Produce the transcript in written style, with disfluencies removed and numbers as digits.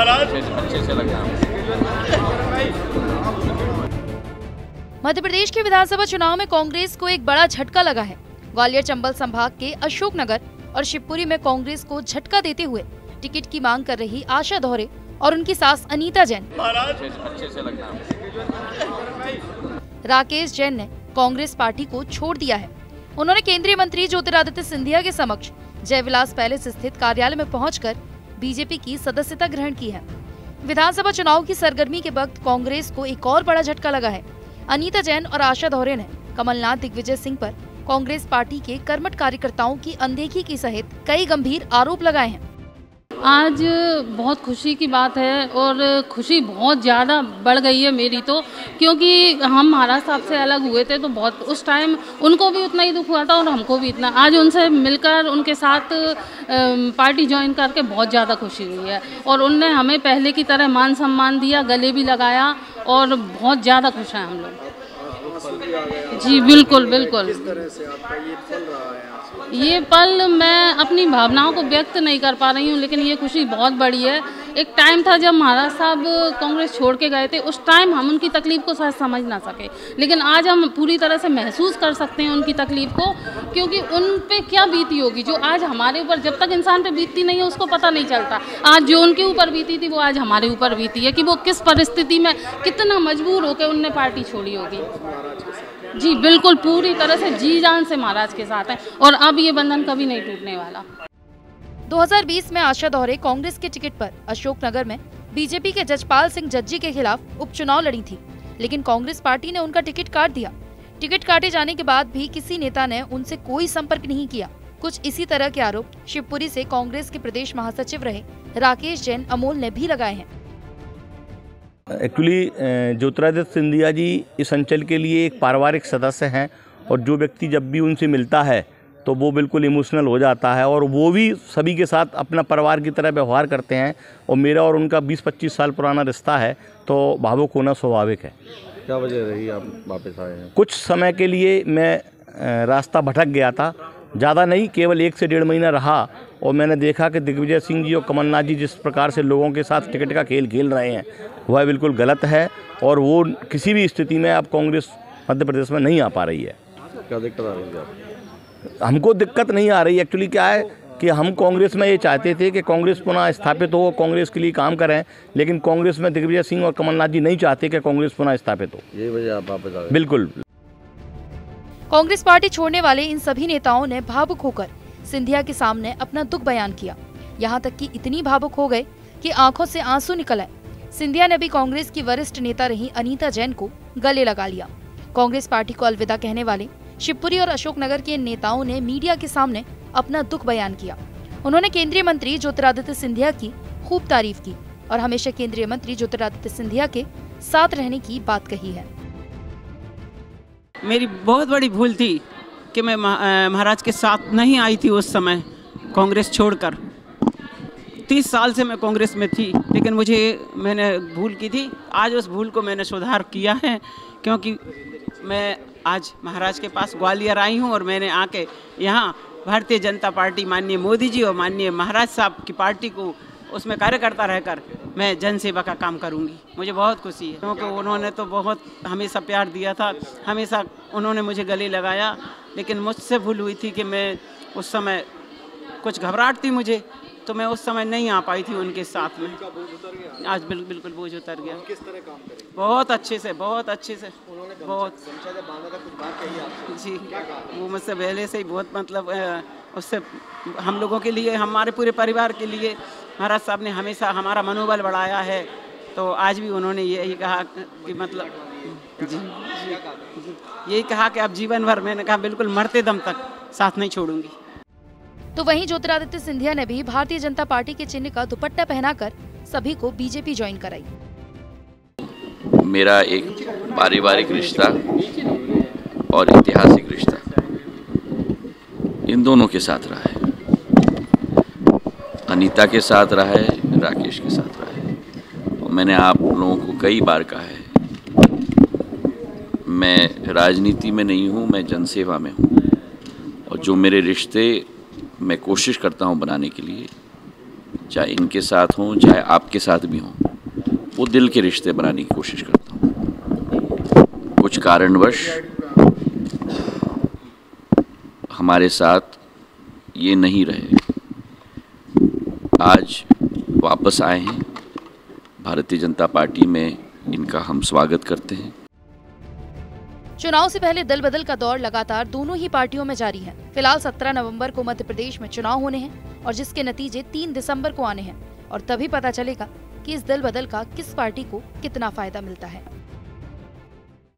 अच्छे से लगा। मध्य प्रदेश के विधानसभा चुनाव में कांग्रेस को एक बड़ा झटका लगा है। ग्वालियर चंबल संभाग के अशोकनगर और शिवपुरी में कांग्रेस को झटका देते हुए टिकट की मांग कर रही आशा दोहरे और उनकी सास अनीता जैन, अच्छे से लगा। राकेश जैन ने कांग्रेस पार्टी को छोड़ दिया है। उन्होंने केंद्रीय मंत्री ज्योतिरादित्य सिंधिया के समक्ष जयविलास पैलेस स्थित कार्यालय में पहुंचकर बीजेपी की सदस्यता ग्रहण की है। विधानसभा चुनाव की सरगर्मी के वक्त कांग्रेस को एक और बड़ा झटका लगा है। अनीता जैन और आशा दोहरे ने कमलनाथ दिग्विजय सिंह पर कांग्रेस पार्टी के कर्मठ कार्यकर्ताओं की अनदेखी की सहित कई गंभीर आरोप लगाए हैं। आज बहुत खुशी की बात है और खुशी बहुत ज़्यादा बढ़ गई है मेरी तो, क्योंकि हम महाराज साहब से अलग हुए थे तो बहुत उस टाइम उनको भी उतना ही दुख हुआ था और हमको भी इतना। आज उनसे मिलकर उनके साथ पार्टी ज्वाइन करके बहुत ज़्यादा खुशी हुई है और उनने हमें पहले की तरह मान सम्मान दिया, गले भी लगाया और बहुत ज़्यादा खुश हैं हम लोग। जी बिल्कुल बिल्कुल। किस तरह से आपका ये पल रहा है? ये पल मैं अपनी भावनाओं को व्यक्त नहीं कर पा रही हूँ, लेकिन ये खुशी बहुत बड़ी है। एक टाइम था जब महाराज साहब कांग्रेस छोड़ के गए थे, उस टाइम हम उनकी तकलीफ को शायद समझ ना सके, लेकिन आज हम पूरी तरह से महसूस कर सकते हैं उनकी तकलीफ को, क्योंकि उन पे क्या बीती होगी जो आज हमारे ऊपर, जब तक इंसान पे बीतती नहीं है उसको पता नहीं चलता। आज जो उनके ऊपर बीती थी वो आज हमारे ऊपर बीती है कि वो किस परिस्थिति में कितना मजबूर होकर उनने पार्टी छोड़ी होगी। जी बिल्कुल, पूरी तरह से जी जान से महाराज के साथ हैं और अब ये बंधन कभी नहीं टूटने वाला। 2020 में आशा दोहरे कांग्रेस के टिकट पर अशोकनगर में बीजेपी के जजपाल सिंह जज्जी के खिलाफ उपचुनाव लड़ी थी, लेकिन कांग्रेस पार्टी ने उनका टिकट काट दिया। टिकट काटे जाने के बाद भी किसी नेता ने उनसे कोई संपर्क नहीं किया। कुछ इसी तरह के आरोप शिवपुरी से कांग्रेस के प्रदेश महासचिव रहे राकेश जैन अमोल ने भी लगाए हैं। एक्चुअली ज्योतिरादित्य सिंधिया जी इस अंचल के लिए एक पारिवारिक सदस्य हैं और जो व्यक्ति जब भी उनसे मिलता है तो वो बिल्कुल इमोशनल हो जाता है और वो भी सभी के साथ अपना परिवार की तरह व्यवहार करते हैं और मेरा और उनका 20-25 साल पुराना रिश्ता है तो भावुक होना स्वाभाविक है। क्या वजह रही आप वापस आए हैं? कुछ समय के लिए मैं रास्ता भटक गया था, ज़्यादा नहीं, केवल 1 से 1.5 महीना रहा और मैंने देखा कि दिग्विजय सिंह जी और कमलनाथ जी जिस प्रकार से लोगों के साथ टिकट का खेल खेल रहे हैं वह बिल्कुल गलत है और वो किसी भी स्थिति में अब कांग्रेस मध्य प्रदेश में नहीं आ पा रही है। क्या दिक्कत आ रही है? हमको दिक्कत नहीं आ रही। एक्चुअली क्या है कि हम कांग्रेस में ये चाहते थे कि कांग्रेस पुनः स्थापित हो, कांग्रेस के लिए काम करें, लेकिन कांग्रेस में दिग्विजय सिंह और कमलनाथ जी नहीं चाहते कि कांग्रेस पुनः स्थापित हो। यही वजह आप वापस आ गए? बिल्कुल। कांग्रेस पार्टी छोड़ने वाले इन सभी नेताओं ने भावुक होकर सिंधिया के सामने अपना दुख बयान किया। यहाँ तक कि इतनी भावुक हो गए कि आंखों से आंसू निकल आए। सिंधिया ने भी कांग्रेस की वरिष्ठ नेता रही अनीता जैन को गले लगा लिया। कांग्रेस पार्टी को अलविदा कहने वाले शिवपुरी और अशोकनगर के नेताओं ने मीडिया के सामने अपना दुख बयान किया। उन्होंने केंद्रीय मंत्री ज्योतिरादित्य सिंधिया की खूब तारीफ की और हमेशा केंद्रीय मंत्री ज्योतिरादित्य सिंधिया के साथ रहने की बात कही है। मेरी बहुत बड़ी भूल थी कि मैं महाराज के साथ नहीं आई थी उस समय कांग्रेस छोड़कर। 30 साल से मैं कांग्रेस में थी, लेकिन मैंने भूल की थी। आज उस भूल को मैंने सुधार किया है, क्योंकि मैं आज महाराज के पास ग्वालियर आई हूँ और मैंने आके यहाँ भारतीय जनता पार्टी माननीय मोदी जी और माननीय महाराज साहब की पार्टी को उसमें कार्यकर्ता रहकर मैं जनसेवा का काम करूंगी। मुझे बहुत खुशी है, क्योंकि उन्होंने तो बहुत हमेशा प्यार दिया था, हमेशा उन्होंने मुझे गले लगाया, लेकिन मुझसे भूल हुई थी कि मैं उस समय कुछ घबराहट थी मुझे, तो मैं उस समय नहीं आ पाई थी उनके साथ में। आज बिल्कुल बोझ उतर गया। किस तरह काम करेंगे? बहुत अच्छे से उन्होंने बहुत जब बांधा था कुछ बात कही आपसे? जी, वो मुझसे पहले से ही बहुत मतलब उससे हम लोगों के लिए, हमारे पूरे परिवार के लिए महाराज साहब ने हमेशा हमारा मनोबल बढ़ाया है। तो आज भी उन्होंने यही कहा कि मतलब जी यही कहा कि अब जीवन भर, मैंने कहा बिल्कुल मरते दम तक साथ नहीं छोड़ूंगी। तो वहीं ज्योतिरादित्य सिंधिया ने भी भारतीय जनता पार्टी के चिन्ह का दुपट्टा पहनाकर सभी को बीजेपी ज्वाइन कराई। मेरा एक पारिवारिक रिश्ता और ऐतिहासिक रिश्ता इन दोनों के साथ रहा है। अनीता के साथ रहा है, राकेश के साथ रहा है। और मैंने आप लोगों को कई बार कहा है, मैं राजनीति में नहीं हूँ, मैं जनसेवा में हूँ। और जो मेरे रिश्ते मैं कोशिश करता हूँ बनाने के लिए, चाहे इनके साथ हों चाहे आपके साथ भी हों, वो दिल के रिश्ते बनाने की कोशिश करता हूँ। कुछ कारणवश हमारे साथ ये नहीं रहे, आज वापस आए हैं। भारतीय जनता पार्टी में इनका हम स्वागत करते हैं। चुनाव से पहले दल बदल का दौर लगातार दोनों ही पार्टियों में जारी है। फिलहाल 17 नवंबर को मध्य प्रदेश में चुनाव होने हैं और जिसके नतीजे 3 दिसंबर को आने हैं और तभी पता चलेगा कि इस दल बदल का किस पार्टी को कितना फायदा मिलता है।